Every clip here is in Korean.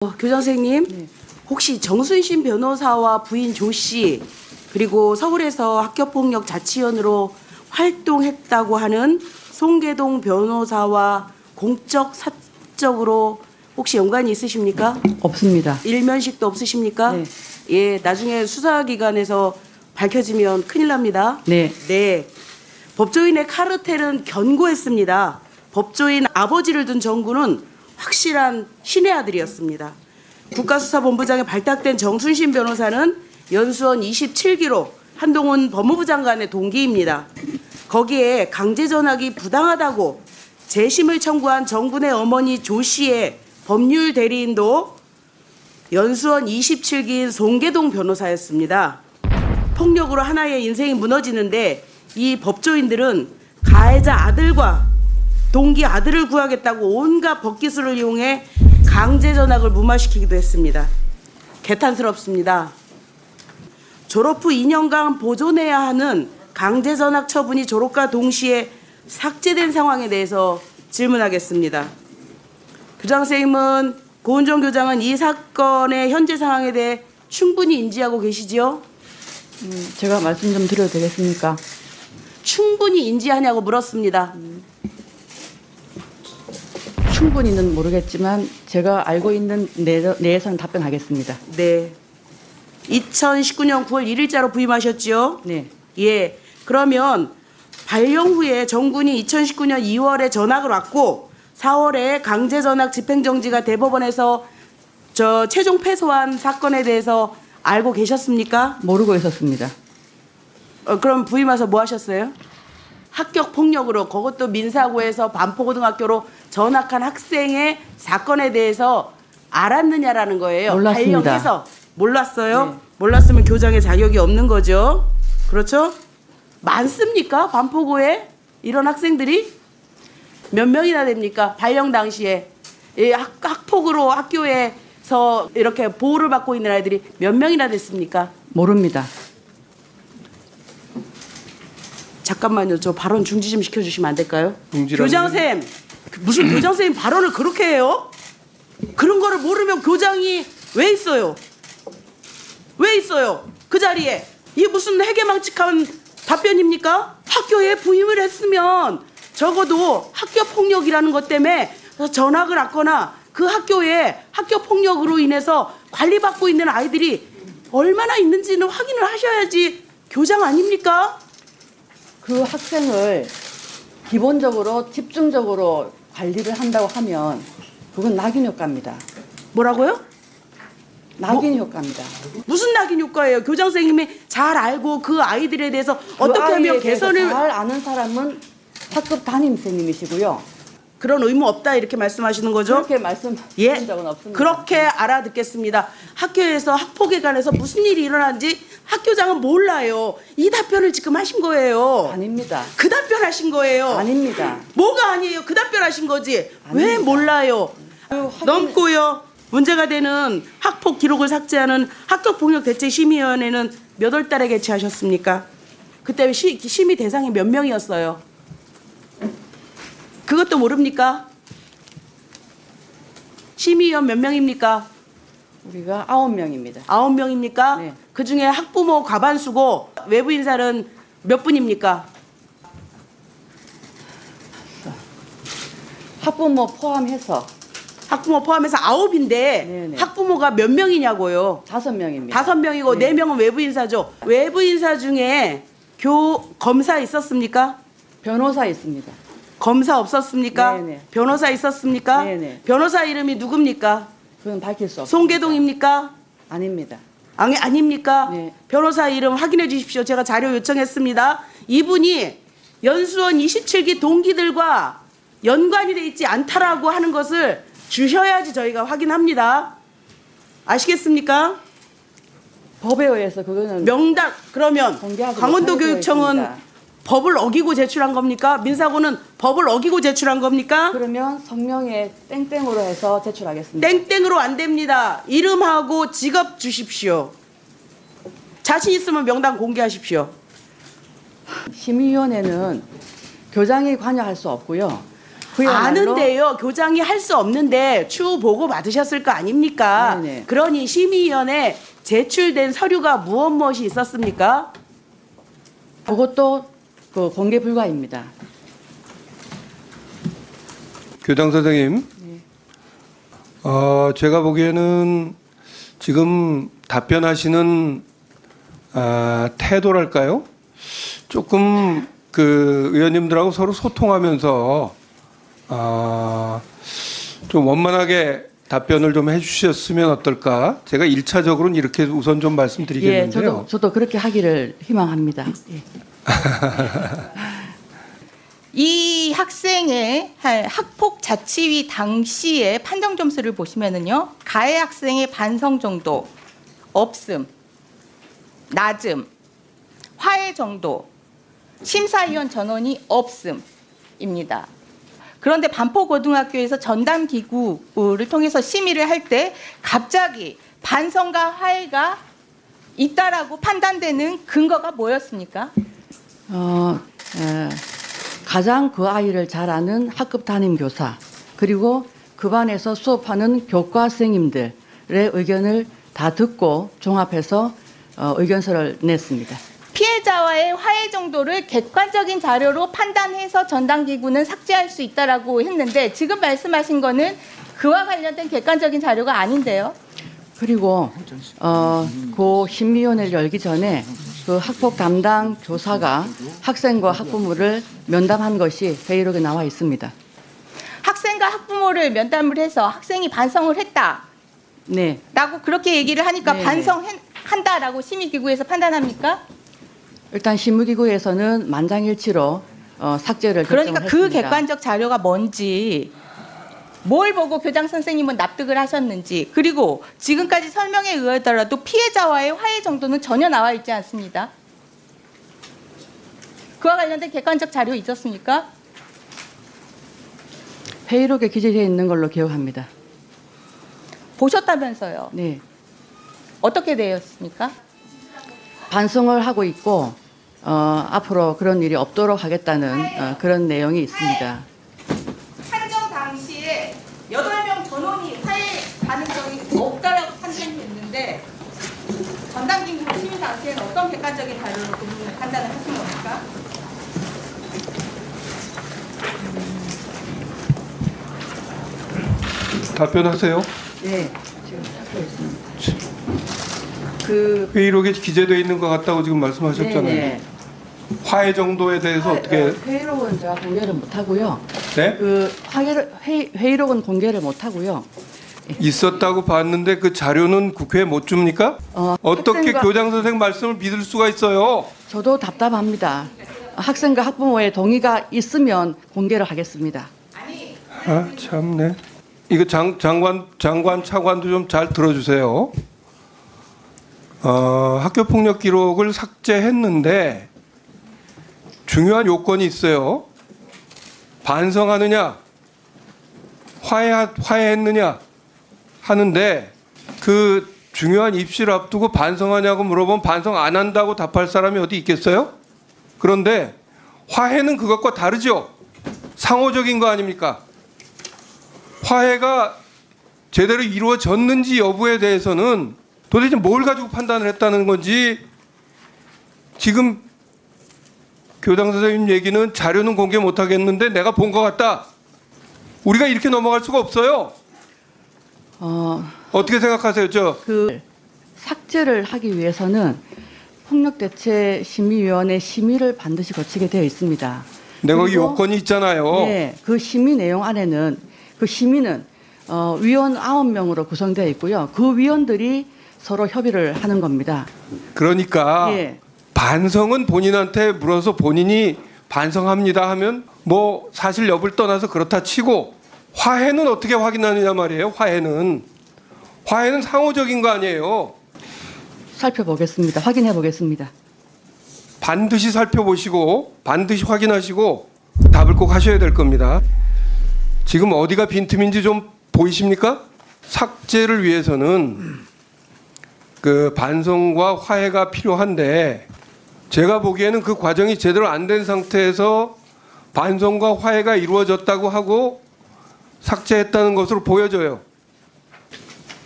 교장 선생님, 네. 혹시 정순신 변호사와 부인 조 씨, 그리고 서울에서 학교폭력 자치위원으로 활동했다고 하는 송계동 변호사와 공적 사적으로 혹시 연관이 있으십니까? 없습니다. 일면식도 없으십니까? 네. 예, 나중에 수사기관에서 밝혀지면 큰일 납니다. 네. 네. 법조인의 카르텔은 견고했습니다. 법조인 아버지를 둔 정구는 확실한 신의 아들이었습니다. 국가수사본부장에 발탁된 정순신 변호사는 연수원 27기로 한동훈 법무부 장관의 동기입니다. 거기에 강제 전학이 부당하다고 재심을 청구한 정군의 어머니 조 씨의 법률 대리인도 연수원 27기인 송계동 변호사였습니다. 폭력으로 하나의 인생이 무너지는데 이 법조인들은 가해자 아들과 동기 아들을 구하겠다고 온갖 법기술을 이용해 강제 전학을 무마시키기도 했습니다. 개탄스럽습니다. 졸업 후 2년간 보존해야 하는 강제 전학 처분이 졸업과 동시에 삭제된 상황에 대해서 질문하겠습니다. 교장 선생님은 고은정 교장은 이 사건의 현재 상황에 대해 충분히 인지하고 계시지요? 제가 말씀 좀 드려도 되겠습니까? 충분히 인지하냐고 물었습니다. 충분히는 모르겠지만 제가 알고 있는 내에서는 답변하겠습니다. 네. 2019년 9월 1일자로 부임하셨지요? 네. 예. 그러면 발령 후에 정군이 2019년 2월에 전학을 왔고 4월에 강제 전학 집행정지가 대법원에서 최종 패소한 사건에 대해서 알고 계셨습니까? 모르고 있었습니다. 그럼 부임 와서 뭐 하셨어요? 학교 폭력으로 그것도 민사고에서 반포고등학교로 전학한 학생의 사건에 대해서 알았느냐라는 거예요. 몰랐습니다. 발령해서 몰랐어요? 네. 몰랐으면 교장의 자격이 없는 거죠. 그렇죠? 많습니까? 반포고에 이런 학생들이 몇 명이나 됩니까? 발령 당시에 학폭으로 학교에서 이렇게 보호를 받고 있는 아이들이 몇 명이나 됐습니까? 모릅니다. 잠깐만요. 저 발언 중지 좀 시켜주시면 안 될까요? 중지라니. 교장쌤, 무슨 교장쌤 발언을 그렇게 해요? 그런 거를 모르면 교장이 왜 있어요? 왜 있어요? 그 자리에. 이게 무슨 해괴망측한 답변입니까? 학교에 부임을 했으면 적어도 학교 폭력이라는 것 때문에 전학을 왔거나 그 학교에 학교 폭력으로 인해서 관리받고 있는 아이들이 얼마나 있는지는 확인을 하셔야지 교장 아닙니까? 그 학생을 기본적으로 집중적으로 관리를 한다고 하면 그건 낙인 효과입니다. 뭐라고요? 낙인 효과입니다. 무슨 낙인 효과예요? 교장 선생님이 잘 알고 그 아이들에 대해서 어떻게 하면 개선을 잘 아는 사람은 학급 담임선생님이시고요. 그런 의무 없다 이렇게 말씀하시는 거죠? 그렇게 말씀드린 예, 적은 없습니다. 그렇게 알아듣겠습니다. 학교에서 학폭에 관해서 무슨 일이 일어난지 학교장은 몰라요. 이 답변을 지금 하신 거예요. 아닙니다. 그 답변 하신 거예요. 아닙니다. 뭐가 아니에요? 그 답변 하신 거지. 왜 몰라요? 넘고요. 문제가 되는 학폭 기록을 삭제하는 학교폭력대책심의위원회는 몇 월 달에 개최하셨습니까? 그때 심의 대상이 몇 명이었어요? 그것도 모릅니까? 심의위원 몇 명입니까? 우리가 9명입니다. 9명입니까? 네. 그중에 학부모 과반수고 외부 인사는 몇 분입니까? 학부모 포함해서 학부모 포함해서 9인데 네네. 학부모가 몇 명이냐고요? 5명입니다. 5명이고 네. 4명은 외부 인사죠. 외부 인사 중에 검사 있었습니까? 변호사 있습니다. 검사 없었습니까? 네네. 변호사 있었습니까? 네네. 변호사 이름이 누굽니까? 그건 밝힐 수 없습니다. 송계동입니까? 아닙니다. 아닙니까? 네. 변호사 이름 확인해 주십시오. 제가 자료 요청했습니다. 이분이 연수원 27기 동기들과 연관이 돼 있지 않다라고 하는 것을 주셔야지 저희가 확인합니다. 아시겠습니까? 법에 의해서 그거는 명단 그러면 공개하지 강원도 못하게 되어 교육청은 있습니다. 법을 어기고 제출한 겁니까? 민사고는 법을 어기고 제출한 겁니까? 그러면 성명에 땡땡으로 해서 제출하겠습니다. 땡땡으로 안 됩니다. 이름하고 직업 주십시오. 자신 있으면 명단 공개하십시오. 심의위원회는 교장이 관여할 수 없고요. 그야말로 아는데요. 교장이 할 수 없는데 추후 보고 받으셨을 거 아닙니까? 네네. 그러니 심의위원회 제출된 서류가 무엇이 있었습니까? 그것도 그 공개 불가입니다. 교장 선생님, 제가 보기에는 지금 답변하시는 태도랄까요? 조금 그 의원님들하고 서로 소통하면서 좀 원만하게 답변을 좀 해주셨으면 어떨까? 제가 1차적으로는 이렇게 우선 좀 예, 말씀드리겠는데요. 저도 그렇게 하기를 희망합니다. 예. 이 학생의 학폭 자치위 당시의 판정 점수를 보시면은요, 가해 학생의 반성 정도, 없음, 낮음, 화해 정도, 심사위원 전원이 없음입니다. 그런데 반포고등학교에서 전담기구를 통해서 심의를 할 때 갑자기 반성과 화해가 있다라고 판단되는 근거가 뭐였습니까? 가장 그 아이를 잘 아는 학급 담임 교사 그리고 그 반에서 수업하는 교과 선생님들의 의견을 다 듣고 종합해서 의견서를 냈습니다. 피해자와의 화해 정도를 객관적인 자료로 판단해서 전담기구는 삭제할 수 있다라고 했는데 지금 말씀하신 거는 그와 관련된 객관적인 자료가 아닌데요. 그리고 그 심의위원회를 열기 전에 그 학폭 담당 교사가 학생과 학부모를 면담한 것이 회의록에 나와 있습니다. 학생과 학부모를 면담을 해서 학생이 반성을 했다. 네, 라고 그렇게 얘기를 하니까 네네. 반성한다라고 심의기구에서 판단합니까? 일단 심의기구에서는 만장일치로 삭제를 그러니까 결정을 그 했습니다. 객관적 자료가 뭔지, 뭘 보고 교장 선생님은 납득을 하셨는지, 그리고 지금까지 설명에 의하더라도 피해자와의 화해 정도는 전혀 나와 있지 않습니다. 그와 관련된 객관적 자료 있었습니까? 회의록에 기재되어 있는 걸로 기억합니다. 보셨다면서요. 네, 어떻게 되었습니까? 반성을 하고 있고 앞으로 그런 일이 없도록 하겠다는 그런 내용이 있습니다. 판정 당시에 8명 전원이 화해 가능성이 없다라고 판단했는데 전담기구 심의 당시에는 어떤 객관적인 자료로 그 부분을 판단을 하신 겁니까? 답변하세요. 네, 지금 찾고 있습니다. 그 회의록에 기재되어 있는 것 같다고 지금 말씀하셨잖아요. 네네. 화해 정도에 대해서 어떻게? 회의록은 제가 공개를 못 하고요. 네? 그 회의록은 공개를 못 하고요. 있었다고 봤는데 그 자료는 국회에 못 줍니까? 어떻게 학생과- 교장 선생 말씀을 믿을 수가 있어요? 저도 답답합니다. 학생과 학부모의 동의가 있으면 공개를 하겠습니다. 아 참네. 이거 장관 차관도 좀 잘 들어주세요. 학교 폭력 기록을 삭제했는데 중요한 요건이 있어요. 반성하느냐, 화해했느냐 하는데 그 중요한 입시를 앞두고 반성하냐고 물어보면 반성 안 한다고 답할 사람이 어디 있겠어요? 그런데 화해는 그것과 다르죠. 상호적인 거 아닙니까? 화해가 제대로 이루어졌는지 여부에 대해서는 도대체 뭘 가지고 판단을 했다는 건지 지금 교장 선생님 얘기는 자료는 공개 못 하겠는데 내가 본 것 같다. 우리가 이렇게 넘어갈 수가 없어요. 어떻게 생각하세요? 그 삭제를 하기 위해서는 폭력대책심의위원회 심의를 반드시 거치게 되어 있습니다. 내가 거기 그리고- 요건이 있잖아요. 네, 그 심의 내용 안에는 그 심의는 위원 9명으로 구성되어 있고요. 그 위원들이 서로 협의를 하는 겁니다. 그러니까 예. 반성은 본인한테 물어서 본인이 반성합니다 하면 뭐 사실 여부를 떠나서 그렇다 치고 화해는 어떻게 확인하느냐 말이에요. 화해는 상호적인 거 아니에요. 살펴보겠습니다. 확인해 보겠습니다. 반드시 살펴보시고 반드시 확인하시고 답을 꼭 하셔야 될 겁니다. 지금 어디가 빈틈인지 좀 보이십니까? 삭제를 위해서는 그 반성과 화해가 필요한데 제가 보기에는 그 과정이 제대로 안 된 상태에서 반성과 화해가 이루어졌다고 하고 삭제했다는 것으로 보여져요.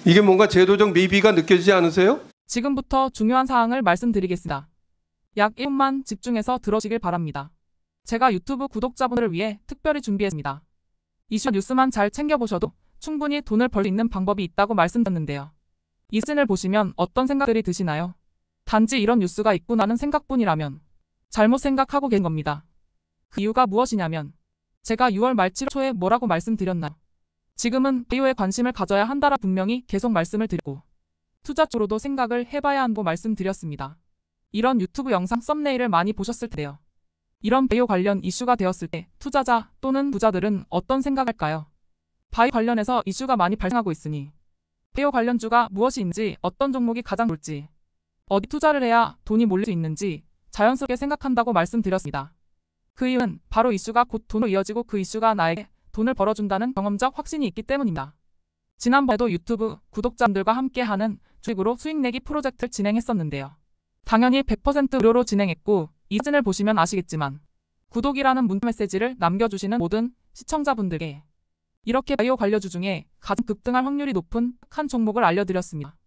이게 뭔가 제도적 미비가 느껴지지 않으세요? 지금부터 중요한 사항을 말씀드리겠습니다. 약 1분만 집중해서 들어주길 바랍니다. 제가 유튜브 구독자분들을 위해 특별히 준비했습니다. 이슈 뉴스만 잘 챙겨보셔도 충분히 돈을 벌 수 있는 방법이 있다고 말씀드렸는데요. 이 사진을 보시면 어떤 생각들이 드시나요? 단지 이런 뉴스가 있구나는 생각뿐이라면 잘못 생각하고 계신 겁니다. 그 이유가 무엇이냐면 제가 6월 말 7월 초에 뭐라고 말씀드렸나요? 지금은 바이오에 관심을 가져야 한다라 분명히 계속 말씀을 드리고 투자 쪽으로도 생각을 해봐야 한다고 말씀드렸습니다. 이런 유튜브 영상 썸네일을 많이 보셨을 텐데요. 이런 바이오 관련 이슈가 되었을 때 투자자 또는 부자들은 어떤 생각할까요? 바이오 관련해서 이슈가 많이 발생하고 있으니 바이오 관련주가 무엇이 있는지, 어떤 종목이 가장 좋을지, 어디 투자를 해야 돈이 몰릴 수 있는지 자연스럽게 생각한다고 말씀드렸습니다. 그 이유는 바로 이슈가 곧 돈으로 이어지고 그 이슈가 나에게 돈을 벌어준다는 경험적 확신이 있기 때문입니다. 지난번에도 유튜브 구독자분들과 함께하는 주식으로 수익 내기 프로젝트를 진행했었는데요. 당연히 100% 무료로 진행했고 이 사진을 보시면 아시겠지만 구독이라는 문자 메시지를 남겨주시는 모든 시청자분들께 이렇게 바이오 관련주 중에 가장 급등할 확률이 높은 한 종목을 알려드렸습니다.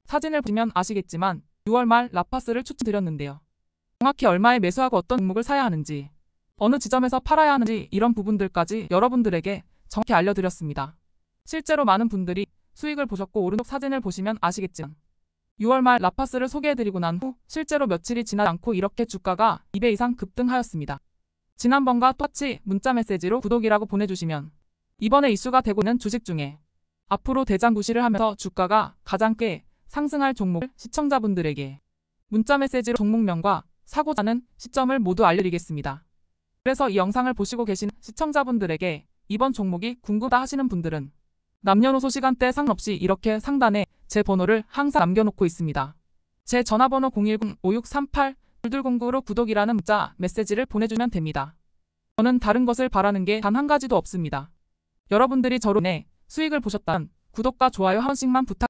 사진을 보시면 아시겠지만 6월 말 라파스를 추천드렸는데요. 정확히 얼마에 매수하고 어떤 종목을 사야 하는지, 어느 지점에서 팔아야 하는지 이런 부분들까지 여러분들에게 정확히 알려드렸습니다. 실제로 많은 분들이 수익을 보셨고 오른쪽 사진을 보시면 아시겠지만 6월 말 라파스를 소개해드리고 난 후 실제로 며칠이 지나지 않고 이렇게 주가가 2배 이상 급등하였습니다. 지난번과 똑같이 문자 메시지로 구독이라고 보내주시면 이번에 이슈가 되고 있는 주식 중에 앞으로 대장구시를 하면서 주가가 가장 꽤 상승할 종목을 시청자분들에게 문자 메시지로 종목명과 사고자 하는 시점을 모두 알려드리겠습니다. 그래서 이 영상을 보시고 계신 시청자분들에게 이번 종목이 궁금하다 하시는 분들은 남녀노소 시간대 상관없이 이렇게 상단에 제 번호를 항상 남겨놓고 있습니다. 제 전화번호 010-5638-2209로 구독이라는 문자 메시지를 보내주면 됩니다. 저는 다른 것을 바라는 게 단 한 가지도 없습니다. 여러분들이 저로 인해 수익을 보셨다면 구독과 좋아요 한 번씩만 부탁드립니다.